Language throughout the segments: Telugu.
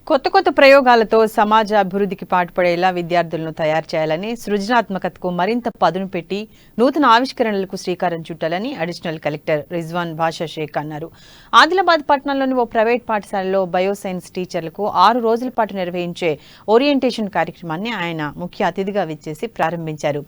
కొత్త కొత్త ప్రయోగాలతో సమాజ అభివృద్ధికి పాటుపడేలా విద్యార్థులను తయారు చేయాలని, సృజనాత్మకతకు మరింత పదును పెట్టి నూతన ఆవిష్కరణలకు శ్రీకారం చుట్టాలని అడిషనల్ కలెక్టర్ రిజ్వాన్ బాషా షేక్ అన్నారు. ఆదిలాబాద్ పట్టణంలోని ఓ ప్రైవేట్ పాఠశాలలో బయోసైన్స్ టీచర్లకు 6 రోజుల పాటు నిర్వహించే ఓరియంటేషన్ కార్యక్రమాన్ని ఆయన ముఖ్య అతిథిగా విచ్చేసి ప్రారంభించారు.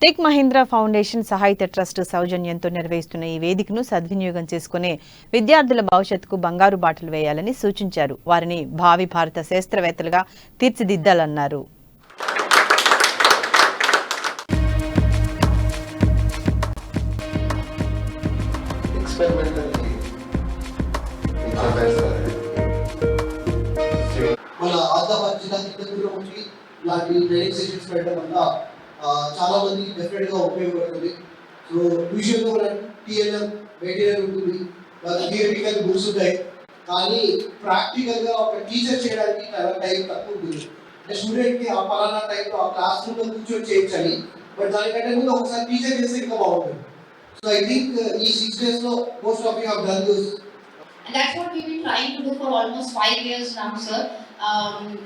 టెక్ మహీంద్రా ఫౌండేషన్ సహాయత ట్రస్ట్ సౌజన్యంతో నిర్వహిస్తున్న ఈ వేదికను సద్వినియోగం చేసుకునే విద్యార్థుల భవిష్యత్తుకు బంగారు బాటలు వేయాలని సూచించారు. వారిని భావి భారత శాస్త్రవేత్తలుగా తీర్చిదిద్దాలన్నారు. మన ఆదిలాబాద్ జిల్లా కిందకి ఇలాంటి ట్రైనింగ్ సెషన్స్ పెట్టడం వల్ల చాలా మంది డెఫినెట్ గా ఉపయోగపడుతుంది. సో యూజువల్ గా మన టీఎల్ఎం మెటీరియల్ ఉంటుంది, థియరిటికల్ బుక్స్ ఉంటాయి, కానీ ప్రాక్టికల్ గా ఒక టీచర్ చేయడానికి చాలా టైం తక్కువ ఉంటుంది. అంటే స్టూడెంట్ కి ఆ పలానా టైంలో ఆ క్లాస్ రూమ్ లో కూర్చొని చేయించాలి, బట్ దానికంటే ముందు ఒకసారి టీచర్ చేస్తే ఇంకా బాగుంటుంది. సో ఐ థింక్ ఈ 6 days లో most of you have done this. And that's what we've been trying to do for almost 5 years now, sir.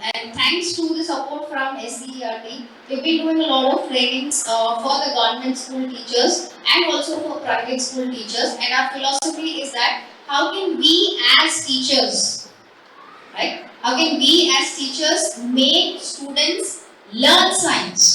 And thanks to the support from SCERT, we've been doing a lot of trainings for the government school teachers and also for private school teachers. And our philosophy is that how can we as teachers, right? How can we as teachers make students learn science?